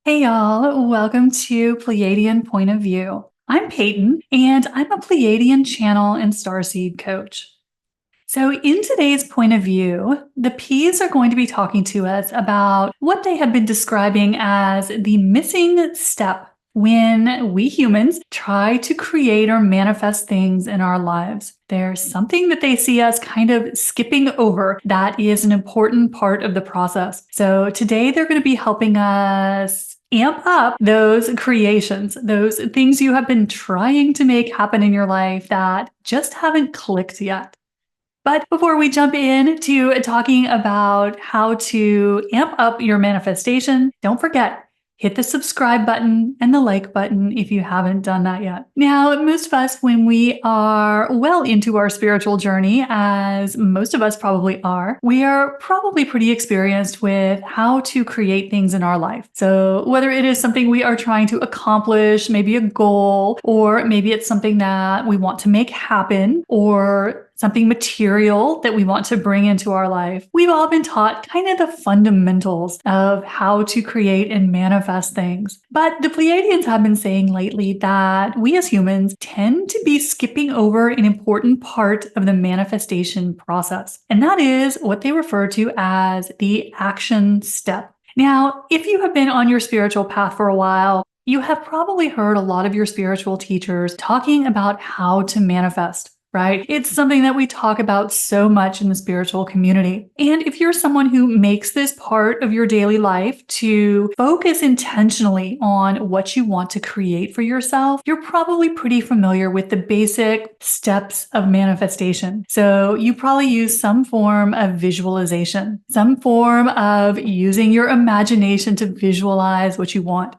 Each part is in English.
Hey y'all, welcome to Pleiadian Point of View. I'm Peyton, and I'm a Pleiadian channel and starseed coach. So, in today's point of view, the P's are going to be talking to us about what they have been describing as the missing step when we humans try to create or manifest things in our lives. There's something that they see us kind of skipping over that is an important part of the process. So, today they're going to be helping us amp up those creations, those things you have been trying to make happen in your life that just haven't clicked yet. But before we jump in to talking about how to amp up your manifestation, don't forget, hit the subscribe button and the like button if you haven't done that yet. Now, most of us, when we are well into our spiritual journey, as most of us probably are, we are probably pretty experienced with how to create things in our life. So whether it is something we are trying to accomplish, maybe a goal, or maybe it's something that we want to make happen, or something material that we want to bring into our life. We've all been taught kind of the fundamentals of how to create and manifest things. But the Pleiadians have been saying lately that we as humans tend to be skipping over an important part of the manifestation process. And that is what they refer to as the action step. Now, if you have been on your spiritual path for a while, you have probably heard a lot of your spiritual teachers talking about how to manifest. Right? It's something that we talk about so much in the spiritual community. And if you're someone who makes this part of your daily life to focus intentionally on what you want to create for yourself, you're probably pretty familiar with the basic steps of manifestation. So you probably use some form of visualization, some form of using your imagination to visualize what you want.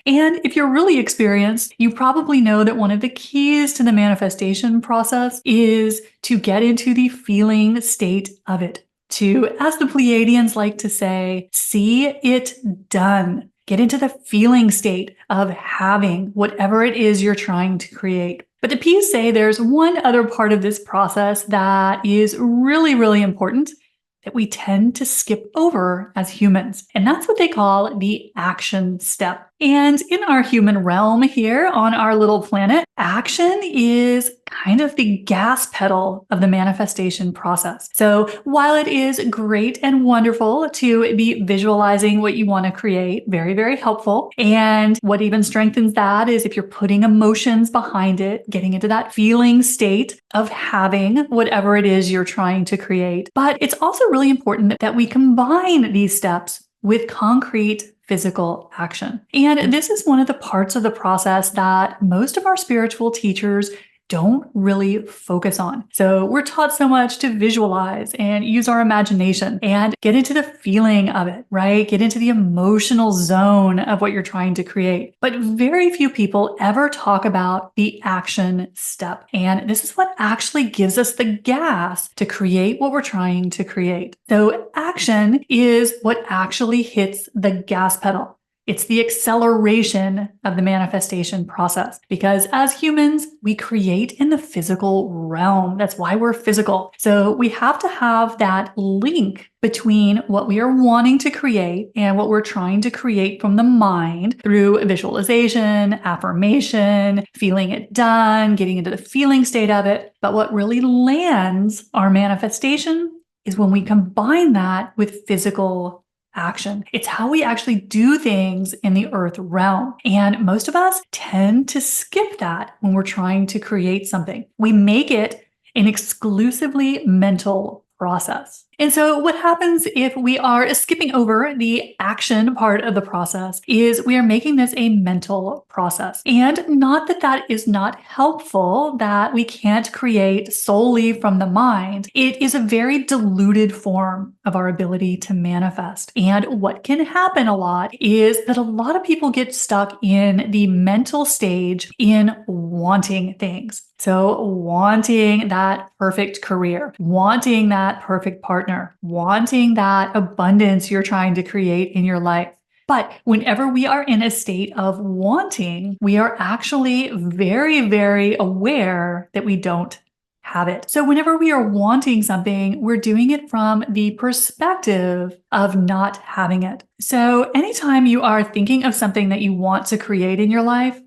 And if you're really experienced, you probably know that one of the keys to the manifestation process is to get into the feeling state of it. To, as the Pleiadians like to say, see it done. Get into the feeling state of having whatever it is you're trying to create. But the P's say there's one other part of this process that is really, really important that we tend to skip over as humans. And that's what they call the action step. And in our human realm here on our little planet, action is kind of the gas pedal of the manifestation process. So while it is great and wonderful to be visualizing what you want to create, very, very helpful. And what even strengthens that is if you're putting emotions behind it, getting into that feeling state of having whatever it is you're trying to create. But it's also really important that we combine these steps with concrete physical action. And this is one of the parts of the process that most of our spiritual teachers don't really focus on. So we're taught so much to visualize and use our imagination and get into the feeling of it, right? Get into the emotional zone of what you're trying to create. But very few people ever talk about the action step. And this is what actually gives us the gas to create what we're trying to create. So action is what actually hits the gas pedal. It's the acceleration of the manifestation process because as humans, we create in the physical realm. That's why we're physical. So we have to have that link between what we are wanting to create and what we're trying to create from the mind through visualization, affirmation, feeling it done, getting into the feeling state of it. But what really lands our manifestation is when we combine that with physical action. It's how we actually do things in the earth realm. And most of us tend to skip that when we're trying to create something. We make it an exclusively mental process. And so what happens if we are skipping over the action part of the process is we are making this a mental process. And not that that is not helpful, that we can't create solely from the mind. It is a very diluted form of our ability to manifest. And what can happen a lot is that a lot of people get stuck in the mental stage in wanting things. So wanting that perfect career, wanting that perfect partner, wanting that abundance you're trying to create in your life. But whenever we are in a state of wanting, we are actually very, very aware that we don't have it. So whenever we are wanting something, we're doing it from the perspective of not having it. So anytime you are thinking of something that you want to create in your life,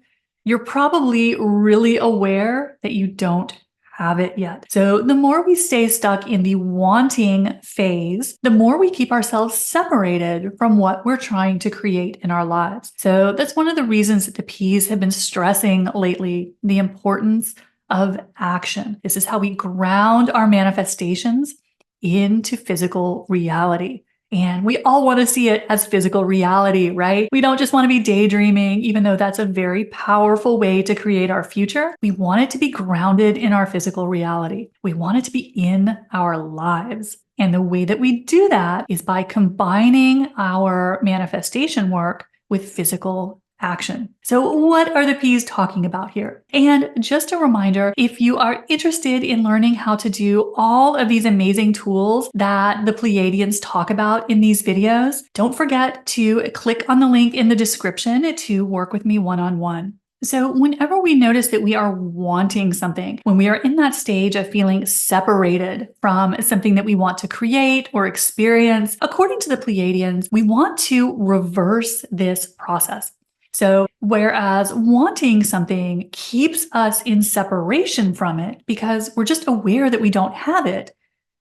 you're probably really aware that you don't have it yet. So the more we stay stuck in the wanting phase, the more we keep ourselves separated from what we're trying to create in our lives. So that's one of the reasons that the P's have been stressing lately the importance of action. This is how we ground our manifestations into physical reality. And we all want to see it as physical reality, right? We don't just want to be daydreaming, even though that's a very powerful way to create our future. We want it to be grounded in our physical reality. We want it to be in our lives. And the way that we do that is by combining our manifestation work with physical action. So what are the P's talking about here? And just a reminder, if you are interested in learning how to do all of these amazing tools that the Pleiadians talk about in these videos, don't forget to click on the link in the description to work with me one-on-one. So whenever we notice that we are wanting something, when we are in that stage of feeling separated from something that we want to create or experience, according to the Pleiadians, we want to reverse this process. So whereas wanting something keeps us in separation from it because we're just aware that we don't have it,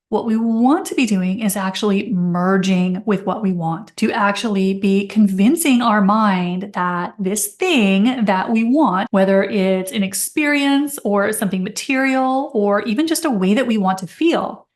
what we want to be doing is actually merging with what we want, to actually be convincing our mind that this thing that we want, whether it's an experience or something material or even just a way that we want to feel,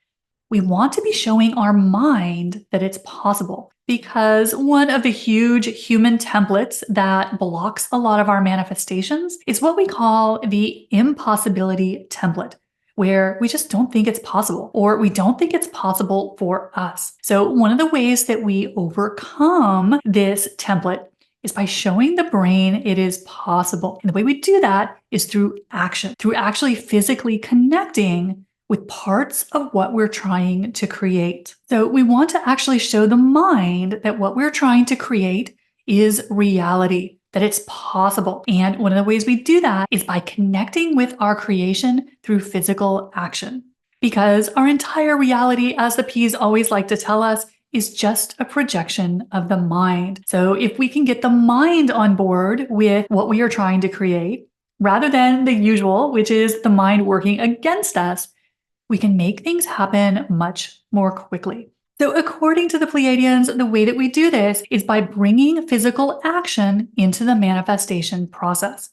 we want to be showing our mind that it's possible. Because one of the huge human templates that blocks a lot of our manifestations is what we call the impossibility template, where we just don't think it's possible, or we don't think it's possible for us. So one of the ways that we overcome this template is by showing the brain it is possible. And the way we do that is through action, through actually physically connecting with parts of what we're trying to create. So we want to actually show the mind that what we're trying to create is reality, that it's possible. And one of the ways we do that is by connecting with our creation through physical action. Because our entire reality, as the P's always like to tell us, is just a projection of the mind. So if we can get the mind on board with what we are trying to create, rather than the usual, which is the mind working against us, we can make things happen much more quickly. So according to the Pleiadians, the way that we do this is by bringing physical action into the manifestation process.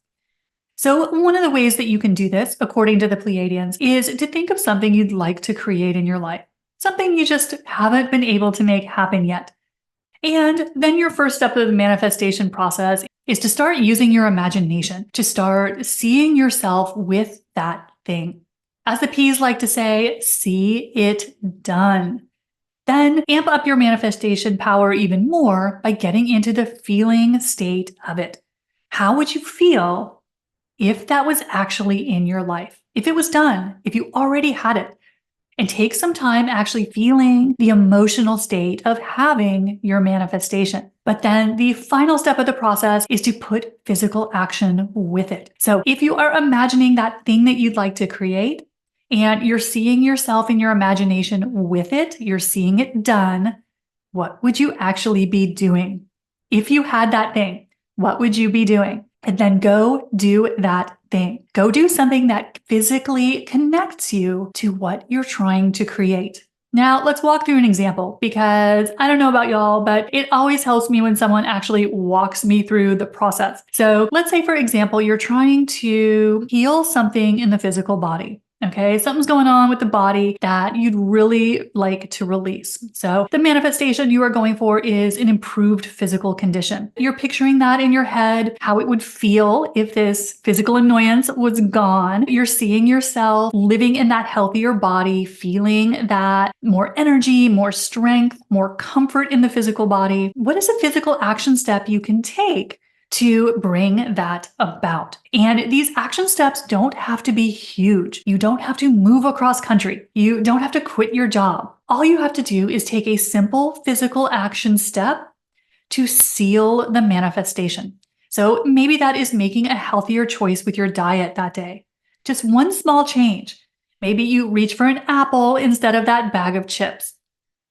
So one of the ways that you can do this, according to the Pleiadians, is to think of something you'd like to create in your life, something you just haven't been able to make happen yet. And then your first step of the manifestation process is to start using your imagination, to start seeing yourself with that thing. As the P's like to say, see it done. Then amp up your manifestation power even more by getting into the feeling state of it. How would you feel if that was actually in your life? If it was done, if you already had it? And take some time actually feeling the emotional state of having your manifestation. But then the final step of the process is to put physical action with it. So if you are imagining that thing that you'd like to create, and you're seeing yourself in your imagination with it, you're seeing it done, what would you actually be doing? If you had that thing, what would you be doing? And then go do that thing. Go do something that physically connects you to what you're trying to create. Now, let's walk through an example because I don't know about y'all, but it always helps me when someone actually walks me through the process. So let's say, for example, you're trying to heal something in the physical body. Okay, something's going on with the body that you'd really like to release. So the manifestation you are going for is an improved physical condition. You're picturing that in your head, how it would feel if this physical annoyance was gone. You're seeing yourself living in that healthier body, feeling that more energy, more strength, more comfort in the physical body. What is a physical action step you can take to bring that about? And these action steps don't have to be huge. You don't have to move across country. You don't have to quit your job. All you have to do is take a simple physical action step to seal the manifestation. So maybe that is making a healthier choice with your diet that day. Just one small change. Maybe you reach for an apple instead of that bag of chips.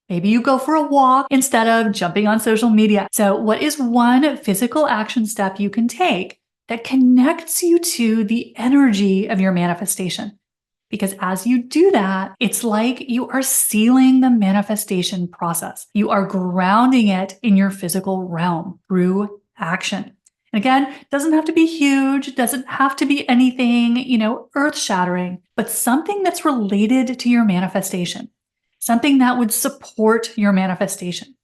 Maybe you go for a walk instead of jumping on social media. So, what is one physical action step you can take that connects you to the energy of your manifestation? Because as you do that, it's like you are sealing the manifestation process. You are grounding it in your physical realm through action. And again, it doesn't have to be huge, it doesn't have to be anything, earth shattering, but something that's related to your manifestation, something that would support your manifestation.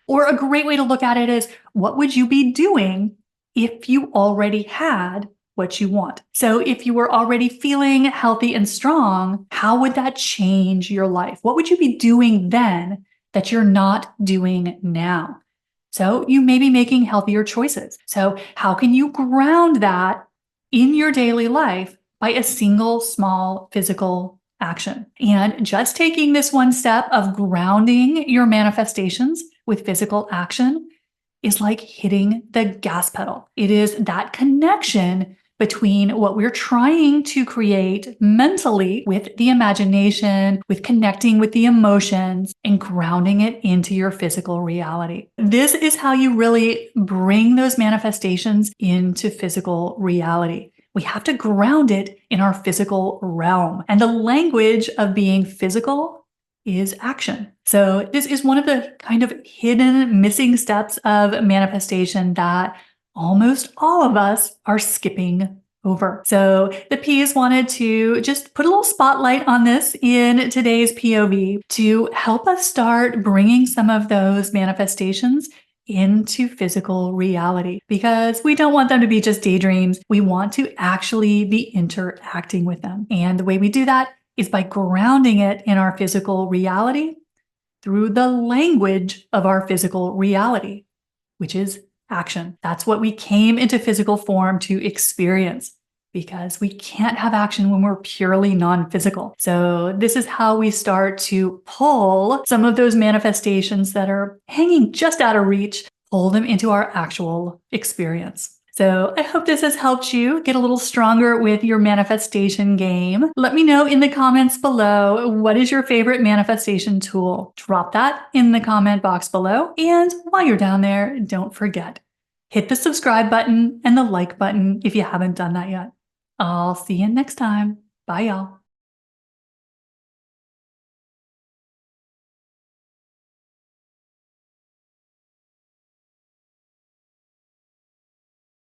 Or a great way to look at it is, what would you be doing if you already had what you want? So if you were already feeling healthy and strong, how would that change your life? What would you be doing then that you're not doing now? So you may be making healthier choices. So how can you ground that in your daily life by a single small physical action? And just taking this one step of grounding your manifestations with physical action is like hitting the gas pedal. It is that connection between what we're trying to create mentally with the imagination, with connecting with the emotions, and grounding it into your physical reality. This is how you really bring those manifestations into physical reality. We have to ground it in our physical realm. And the language of being physical is action. So this is one of the kind of hidden missing steps of manifestation that almost all of us are skipping over. So the P's wanted to just put a little spotlight on this in today's POV to help us start bringing some of those manifestations into physical reality, because we don't want them to be just daydreams. We want to actually be interacting with them. And the way we do that is by grounding it in our physical reality through the language of our physical reality, which is action. That's what we came into physical form to experience, because we can't have action when we're purely non-physical. So this is how we start to pull some of those manifestations that are hanging just out of reach, pull them into our actual experience. So I hope this has helped you get a little stronger with your manifestation game. Let me know in the comments below, what is your favorite manifestation tool? Drop that in the comment box below. And while you're down there, don't forget, hit the subscribe button and the like button if you haven't done that yet. I'll see you next time. Bye, y'all.